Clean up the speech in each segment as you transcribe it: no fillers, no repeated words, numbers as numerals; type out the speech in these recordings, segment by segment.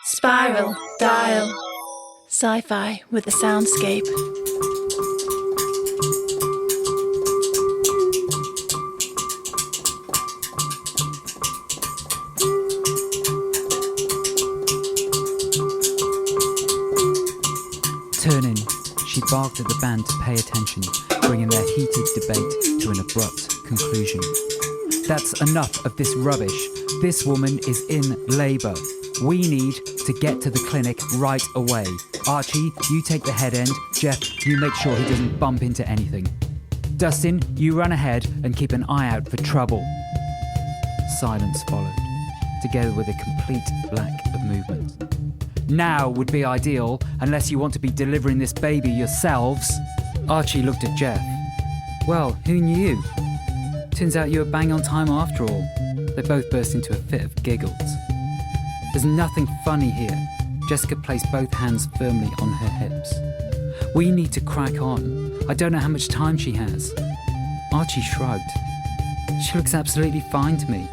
Spiral, dial. Sci-fi with a soundscape. Turning, she barked at the band to pay attention, bringing their heated debate to an abrupt conclusion. That's enough of this rubbish. This woman is in labour. We need to get to the clinic right away. Archie, you take the head end. Jeff, you make sure he doesn't bump into anything. Dustin, you run ahead and keep an eye out for trouble. Silence followed, together with a complete lack of movement. Now would be ideal, unless you want to be delivering this baby yourselves. Archie looked at Jeff. Well, who knew? Turns out you were bang on time after all. They both burst into a fit of giggles. There's nothing funny here. Jessica placed both hands firmly on her hips. We need to crack on. I don't know how much time she has. Archie shrugged. She looks absolutely fine to me.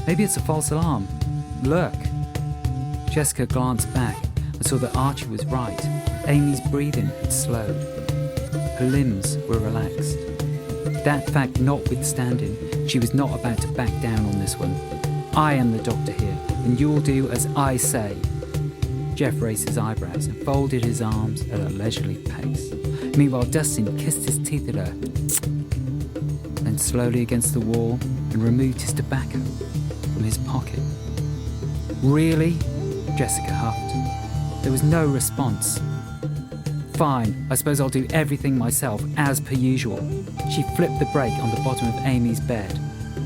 Maybe it's a false alarm. Look. Jessica glanced back and saw that Archie was right. Amy's breathing had slowed. Her limbs were relaxed. That fact notwithstanding, she was not about to back down on this one. I am the doctor here, and you'll do as I say. Jeff raised his eyebrows and folded his arms at a leisurely pace. Meanwhile, Dustin kissed his teeth at her, then slowly against the wall and removed his tobacco from his pocket. Really? Jessica huffed. There was no response. Fine, I suppose I'll do everything myself, as per usual. She flipped the brake on the bottom of Amy's bed.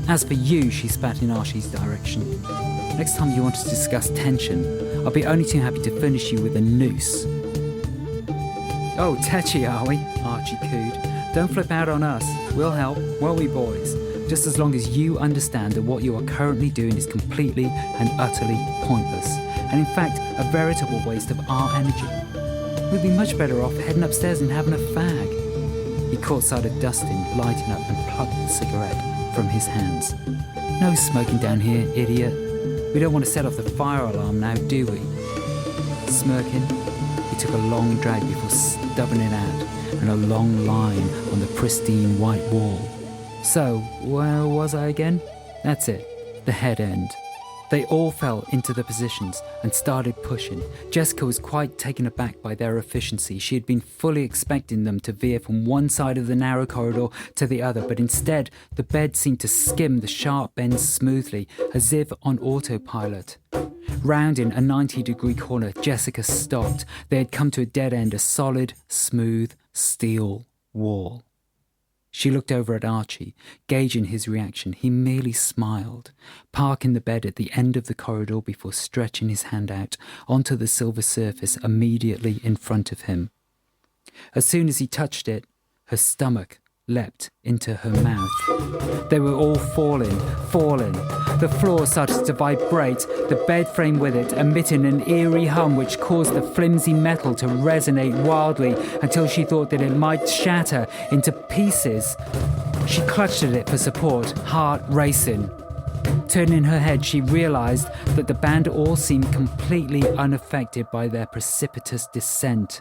As for you, she spat in Archie's direction. Next time you want to discuss tension, I'll be only too happy to furnish you with a noose. Oh, tetchy, are we? Archie cooed. Don't flip out on us. We'll help, won't we, boys? Just as long as you understand that what you are currently doing is completely and utterly pointless, and in fact, a veritable waste of our energy. We'd be much better off heading upstairs and having a fag. He caught sight of Dustin lighting up and plucked the cigarette from his hands. No smoking down here, idiot. We don't want to set off the fire alarm now, do we? Smirking, he took a long drag before stubbing it out, and a long line on the pristine white wall. So, where was I again? That's it, the head end. They all fell into the positions and started pushing. Jessica was quite taken aback by their efficiency. She had been fully expecting them to veer from one side of the narrow corridor to the other, but instead the bed seemed to skim the sharp bends smoothly, as if on autopilot. Rounding a 90-degree corner, Jessica stopped. They had come to a dead end, a solid, smooth steel wall. She looked over at Archie, gauging his reaction. He merely smiled, parking the bed at the end of the corridor before stretching his hand out onto the silver surface immediately in front of him. As soon as he touched it, her stomach leapt into her mouth. They were all falling. The floor started to vibrate, the bed frame with it, emitting an eerie hum which caused the flimsy metal to resonate wildly until she thought that it might shatter into pieces. She clutched at it for support, heart racing. Turning her head, she realized that the band all seemed completely unaffected by their precipitous descent.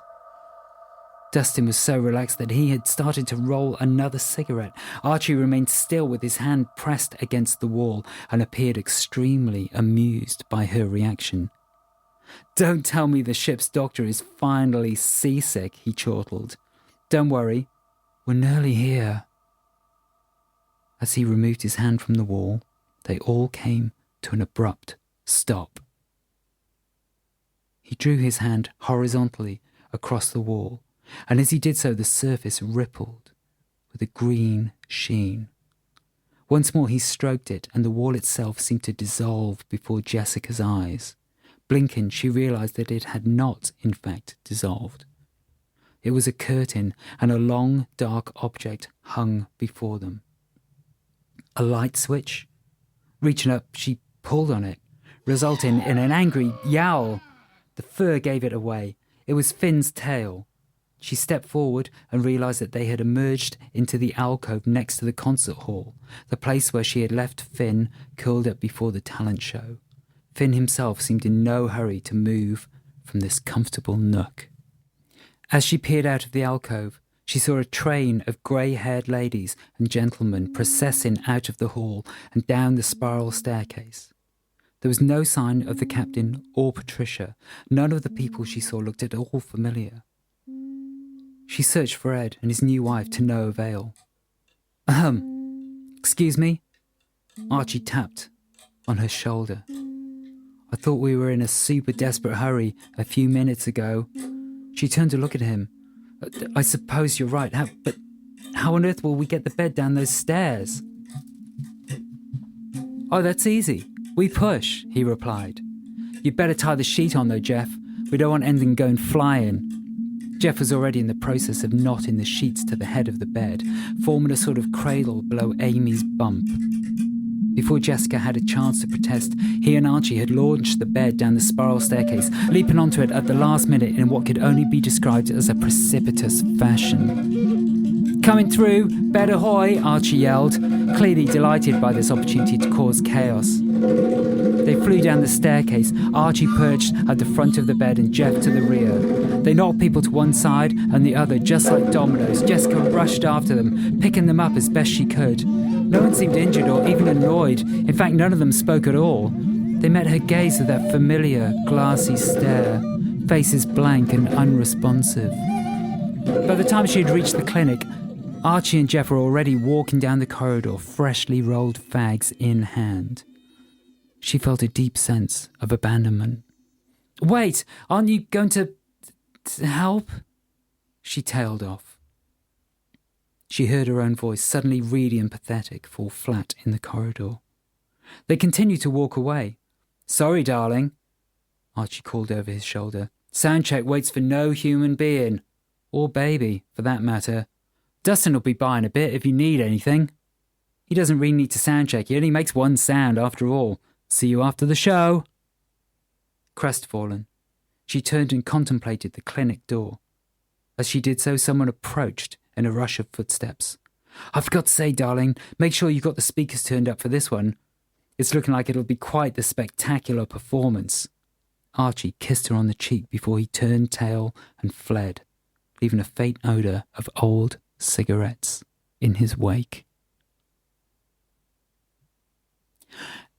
Dustin was so relaxed that he had started to roll another cigarette. Archie remained still with his hand pressed against the wall and appeared extremely amused by her reaction. Don't tell me the ship's doctor is finally seasick, he chortled. Don't worry, we're nearly here. As he removed his hand from the wall, they all came to an abrupt stop. He drew his hand horizontally across the wall, and as he did so, the surface rippled with a green sheen. Once more he stroked it, and the wall itself seemed to dissolve before Jessica's eyes. Blinking, she realized that it had not, in fact, dissolved. It was a curtain, and a long, dark object hung before them. A light switch? Reaching up, she pulled on it, resulting in an angry yowl. The fur gave it away. It was Finn's tail. She stepped forward and realised that they had emerged into the alcove next to the concert hall, the place where she had left Finn curled up before the talent show. Finn himself seemed in no hurry to move from this comfortable nook. As she peered out of the alcove, she saw a train of grey-haired ladies and gentlemen processing out of the hall and down the spiral staircase. There was no sign of the captain or Patricia. None of the people she saw looked at all familiar. She searched for Ed and his new wife to no avail. Excuse me? Archie tapped on her shoulder. I thought we were in a super desperate hurry a few minutes ago. She turned to look at him. I suppose you're right, but how on earth will we get the bed down those stairs? Oh, that's easy. We push, he replied. You'd better tie the sheet on though, Jeff. We don't want anything going flying. Jeff was already in the process of knotting the sheets to the head of the bed, forming a sort of cradle below Amy's bump. Before Jessica had a chance to protest, he and Archie had launched the bed down the spiral staircase, leaping onto it at the last minute in what could only be described as a precipitous fashion. Coming through, bed ahoy, Archie yelled, clearly delighted by this opportunity to cause chaos. They flew down the staircase, Archie perched at the front of the bed and Jeff to the rear. They knocked people to one side and the other, just like dominoes. Jessica rushed after them, picking them up as best she could. No one seemed injured or even annoyed. In fact, none of them spoke at all. They met her gaze with that familiar, glassy stare, faces blank and unresponsive. By the time she had reached the clinic, Archie and Jeff were already walking down the corridor, freshly rolled fags in hand. She felt a deep sense of abandonment. Wait, aren't you going to help? She tailed off. She heard her own voice, suddenly reedy and pathetic, fall flat in the corridor. They continued to walk away. Sorry, darling, Archie called over his shoulder. Soundcheck waits for no human being. Or baby, for that matter. Dustin will be by in a bit if you need anything. He doesn't really need to soundcheck. He only makes one sound after all. See you after the show. Crestfallen, she turned and contemplated the clinic door. As she did so, someone approached in a rush of footsteps. I forgot to say, darling, make sure you've got the speakers turned up for this one. It's looking like it'll be quite the spectacular performance. Archie kissed her on the cheek before he turned tail and fled, leaving a faint odour of old cigarettes in his wake.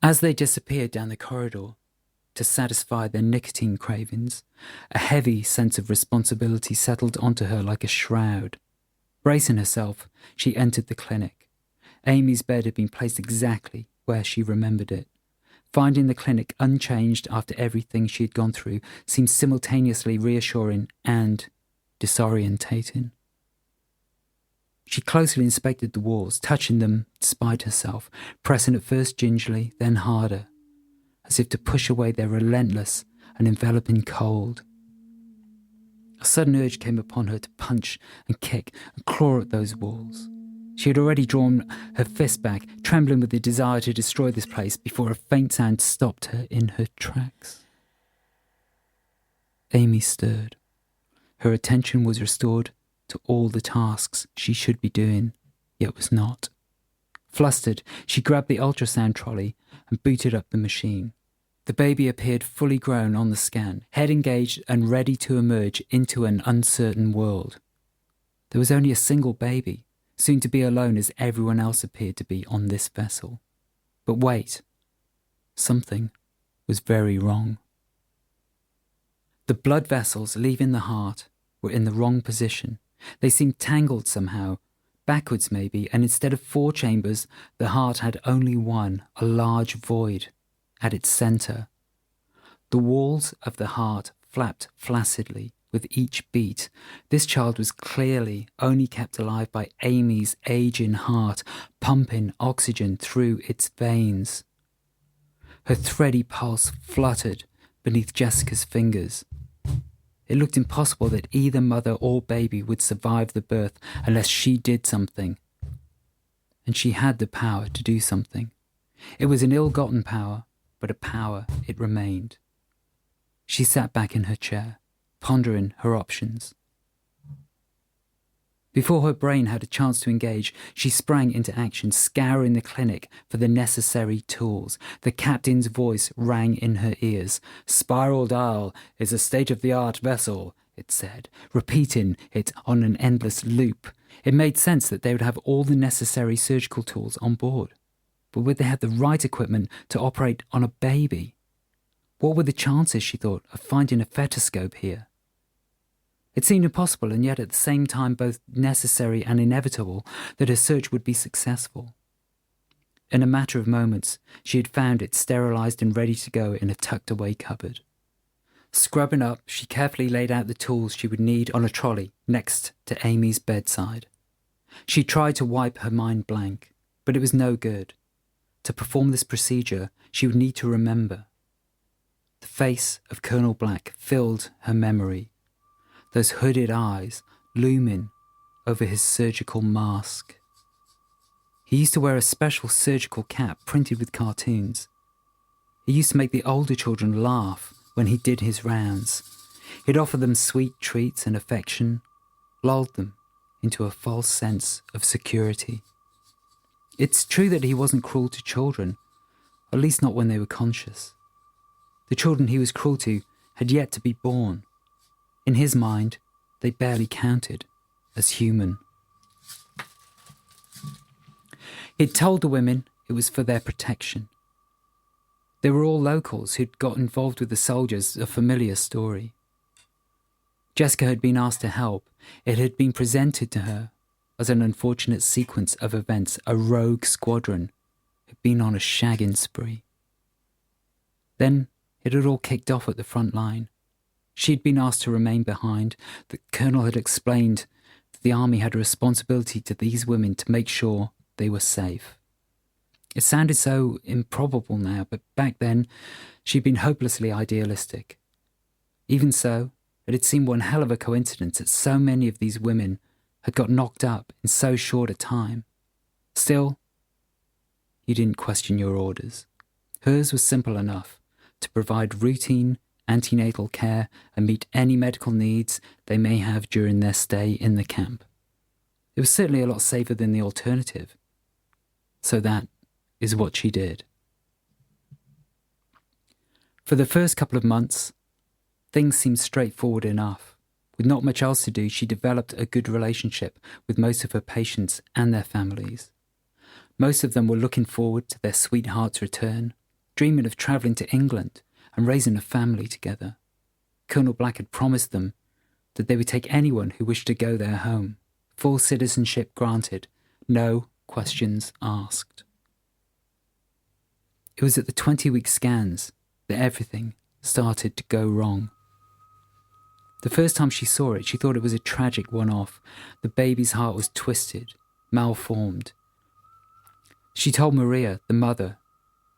As they disappeared down the corridor to satisfy their nicotine cravings, a heavy sense of responsibility settled onto her like a shroud. Bracing herself, she entered the clinic. Amy's bed had been placed exactly where she remembered it. Finding the clinic unchanged after everything she had gone through seemed simultaneously reassuring and disorientating. She closely inspected the walls, touching them despite herself, pressing at first gingerly, then harder, as if to push away their relentless and enveloping cold. A sudden urge came upon her to punch and kick and claw at those walls. She had already drawn her fist back, trembling with the desire to destroy this place, before a faint sound stopped her in her tracks. Amy stirred. Her attention was restored to all the tasks she should be doing, yet was not. Flustered, she grabbed the ultrasound trolley and booted up the machine. The baby appeared fully grown on the scan, head engaged and ready to emerge into an uncertain world. There was only a single baby, soon to be alone as everyone else appeared to be on this vessel. But wait, something was very wrong. The blood vessels leaving the heart were in the wrong position. They seemed tangled somehow, backwards maybe, and instead of 4 chambers, the heart had only one, a large void at its centre. The walls of the heart flapped flaccidly with each beat. This child was clearly only kept alive by Amy's aging heart, pumping oxygen through its veins. Her thready pulse fluttered beneath Jessica's fingers. It looked impossible that either mother or baby would survive the birth unless she did something. And she had the power to do something. It was an ill-gotten power, but a power it remained. She sat back in her chair, pondering her options. Before her brain had a chance to engage, she sprang into action, scouring the clinic for the necessary tools. The captain's voice rang in her ears. "Spiral dial is a state-of-the-art vessel," it said, repeating it on an endless loop. It made sense that they would have all the necessary surgical tools on board. But would they have the right equipment to operate on a baby? What were the chances, she thought, of finding a fetoscope here? It seemed impossible, and yet at the same time both necessary and inevitable, that her search would be successful. In a matter of moments, she had found it sterilised and ready to go in a tucked-away cupboard. Scrubbing up, she carefully laid out the tools she would need on a trolley next to Amy's bedside. She tried to wipe her mind blank, but it was no good. To perform this procedure, she would need to remember. The face of Colonel Black filled her memory, those hooded eyes looming over his surgical mask. He used to wear a special surgical cap printed with cartoons. He used to make the older children laugh when he did his rounds. He'd offer them sweet treats and affection, lulled them into a false sense of security. It's true that he wasn't cruel to children, at least not when they were conscious. The children he was cruel to had yet to be born. In his mind, they barely counted as human. He'd told the women it was for their protection. They were all locals who'd got involved with the soldiers, a familiar story. Jessica had been asked to help. It had been presented to her as an unfortunate sequence of events. A rogue squadron had been on a shagging spree. Then it had all kicked off at the front line. She'd been asked to remain behind. The colonel had explained that the army had a responsibility to these women to make sure they were safe. It sounded so improbable now, but back then she'd been hopelessly idealistic. Even so, it had seemed one hell of a coincidence that so many of these women had got knocked up in so short a time. Still, you didn't question your orders. Hers was simple enough: to provide routine antenatal care and meet any medical needs they may have during their stay in the camp. It was certainly a lot safer than the alternative. So that is what she did. For the first couple of months, things seemed straightforward enough. With not much else to do, she developed a good relationship with most of her patients and their families. Most of them were looking forward to their sweetheart's return, dreaming of travelling to England and raising a family together. Colonel Black had promised them that they would take anyone who wished to go their home. Full citizenship granted, no questions asked. It was at the 20-week scans that everything started to go wrong. The first time she saw it, she thought it was a tragic one-off. The baby's heart was twisted, malformed. She told Maria, the mother,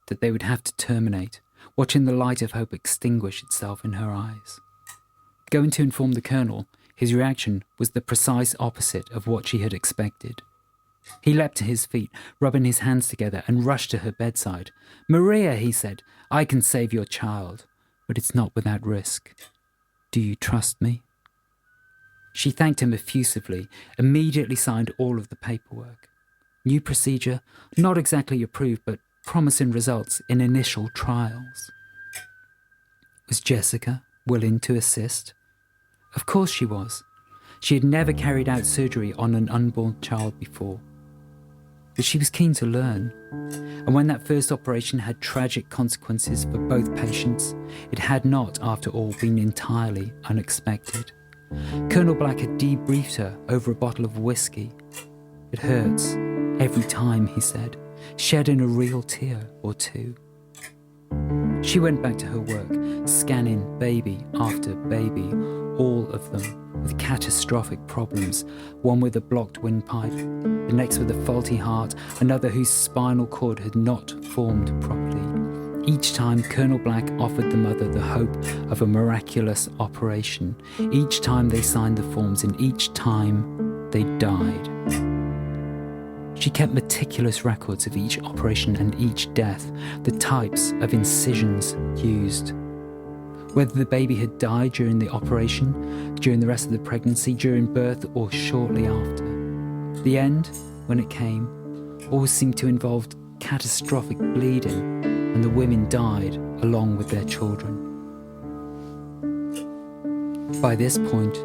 that they would have to terminate, watching the light of hope extinguish itself in her eyes. Going to inform the colonel, his reaction was the precise opposite of what she had expected. He leapt to his feet, rubbing his hands together, and rushed to her bedside. "Maria," he said, "I can save your child, but it's not without risk. Do you trust me?" She thanked him effusively, immediately signed all of the paperwork. New procedure, not exactly approved, but promising results in initial trials. Was Jessica willing to assist? Of course she was. She had never carried out surgery on an unborn child before. But she was keen to learn. And when that first operation had tragic consequences for both patients, it had not, after all, been entirely unexpected. Colonel Black had debriefed her over a bottle of whiskey. "It hurts every time," he said, shedding a real tear or two. She went back to her work, scanning baby after baby, all of them with catastrophic problems, one with a blocked windpipe, the next with a faulty heart, another whose spinal cord had not formed properly. Each time Colonel Black offered the mother the hope of a miraculous operation. Each time they signed the forms, and each time they died. She kept meticulous records of each operation and each death, the types of incisions used. Whether the baby had died during the operation, during the rest of the pregnancy, during birth, or shortly after. The end, when it came, always seemed to involve catastrophic bleeding, and the women died along with their children. By this point,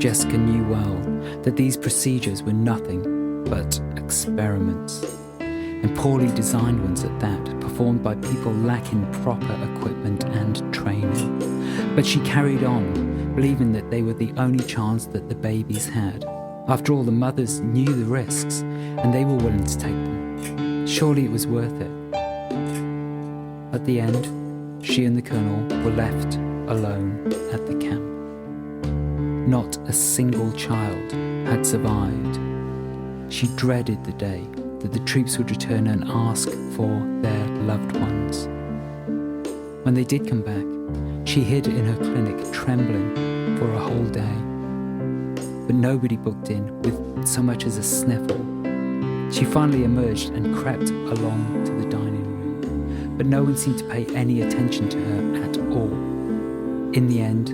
Jessica knew well that these procedures were nothing but experiments, and poorly designed ones at that, performed by people lacking proper equipment and training. But she carried on, believing that they were the only chance that the babies had. After all, the mothers knew the risks, and they were willing to take them. Surely it was worth it. At the end, she and the Colonel were left alone at the camp. Not a single child had survived. She dreaded the day that the troops would return and ask for their loved ones. When they did come back, she hid in her clinic trembling for a whole day. But nobody booked in with so much as a sniffle. She finally emerged and crept along to the dining room, but no one seemed to pay any attention to her at all. In the end,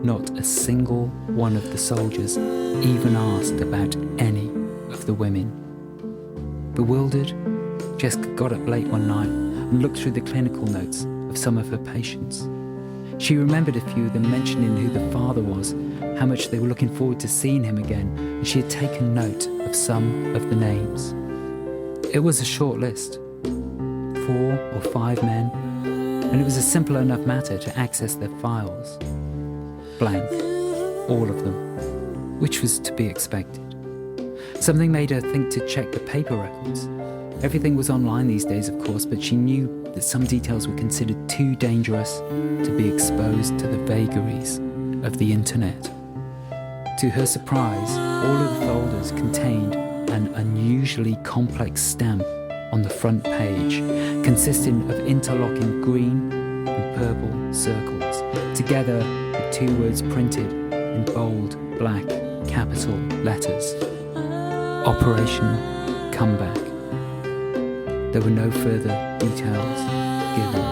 not a single one of the soldiers even asked about any of the women. Bewildered, Jessica got up late one night and looked through the clinical notes of some of her patients. She remembered a few of them mentioning who the father was, how much they were looking forward to seeing him again, and she had taken note of some of the names. It was a short list, 4 or 5 men, and it was a simple enough matter to access their files. Blank, all of them, which was to be expected. Something made her think to check the paper records. Everything was online these days, of course, but she knew that some details were considered too dangerous to be exposed to the vagaries of the internet. To her surprise, all of the folders contained an unusually complex stamp on the front page, consisting of interlocking green and purple circles, together with 2 words printed in bold, black, capital letters. Operation Comeback. There were no further details given.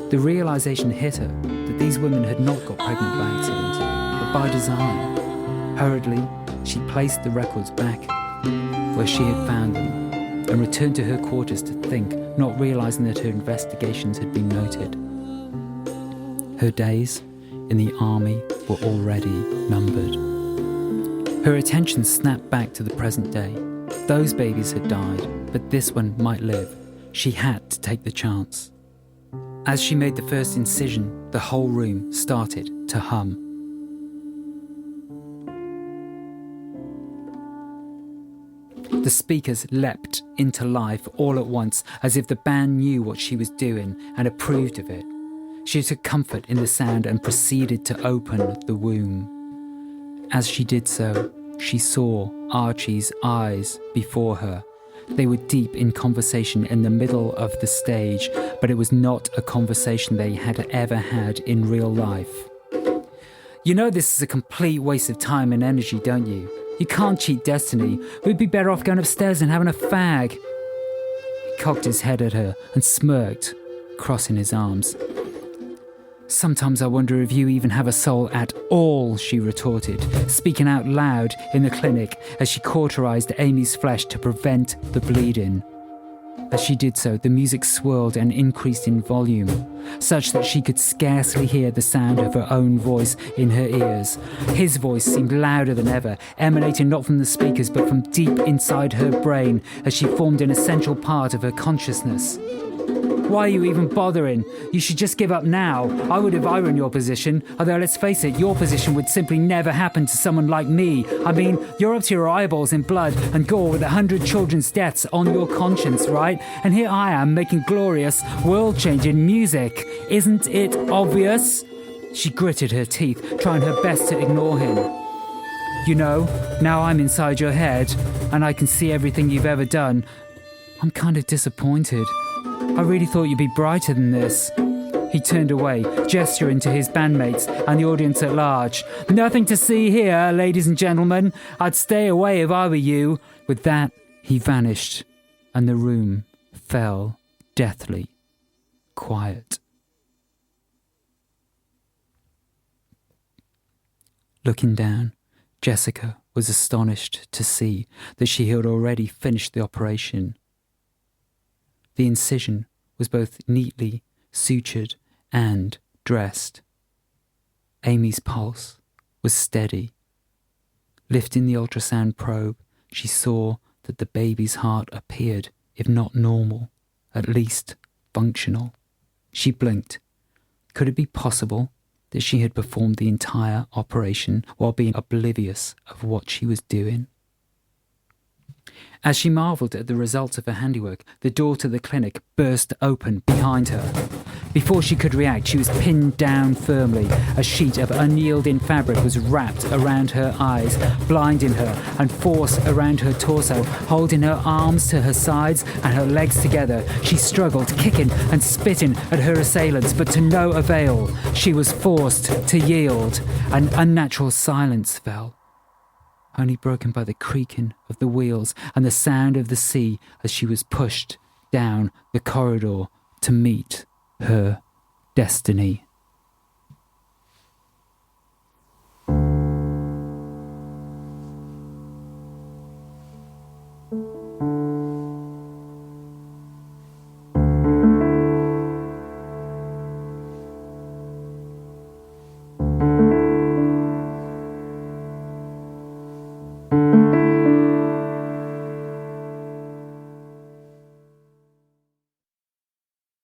The realization hit her that these women had not got pregnant by accident, but by design. Hurriedly, she placed the records back where she had found them and returned to her quarters to think, not realizing that her investigations had been noted. Her days in the army were already numbered. Her attention snapped back to the present day. Those babies had died, but this one might live. She had to take the chance. As she made the first incision, the whole room started to hum. The speakers leapt into life all at once, as if the band knew what she was doing and approved of it. She took comfort in the sound and proceeded to open the womb. As she did so, she saw Archie's eyes before her. They were deep in conversation in the middle of the stage, but it was not a conversation they had ever had in real life. You know this is a complete waste of time and energy, don't you? You can't cheat destiny. We'd be better off going upstairs and having a fag. He cocked his head at her and smirked, crossing his arms. Sometimes I wonder if you even have a soul at all, she retorted, speaking out loud in the clinic as she cauterized Amy's flesh to prevent the bleeding. As she did so, the music swirled and increased in volume, such that she could scarcely hear the sound of her own voice in her ears. His voice seemed louder than ever, emanating not from the speakers but from deep inside her brain, as she formed an essential part of her consciousness. Why are you even bothering? You should just give up now. I would if I were in your position. Although, let's face it, your position would simply never happen to someone like me. I mean, you're up to your eyeballs in blood and gore with 100 children's deaths on your conscience, right? And here I am making glorious, world-changing music. Isn't it obvious? She gritted her teeth, trying her best to ignore him. You know, now I'm inside your head, and I can see everything you've ever done. I'm kind of disappointed. I really thought you'd be brighter than this. He turned away, gesturing to his bandmates and the audience at large. Nothing to see here, ladies and gentlemen. I'd stay away if I were you. With that, he vanished, and the room fell deathly quiet. Looking down, Jessica was astonished to see that she had already finished the operation. The incision was both neatly sutured and dressed. Amy's pulse was steady. Lifting the ultrasound probe, she saw that the baby's heart appeared, if not normal, at least functional. She blinked. Could it be possible that she had performed the entire operation while being oblivious of what she was doing? As she marvelled at the results of her handiwork, the door to the clinic burst open behind her. Before she could react, she was pinned down firmly. A sheet of unyielding fabric was wrapped around her eyes, blinding her, and forced around her torso, holding her arms to her sides and her legs together. She struggled, kicking and spitting at her assailants, but to no avail. She was forced to yield. An unnatural silence fell, only broken by the creaking of the wheels and the sound of the sea as she was pushed down the corridor to meet her destiny.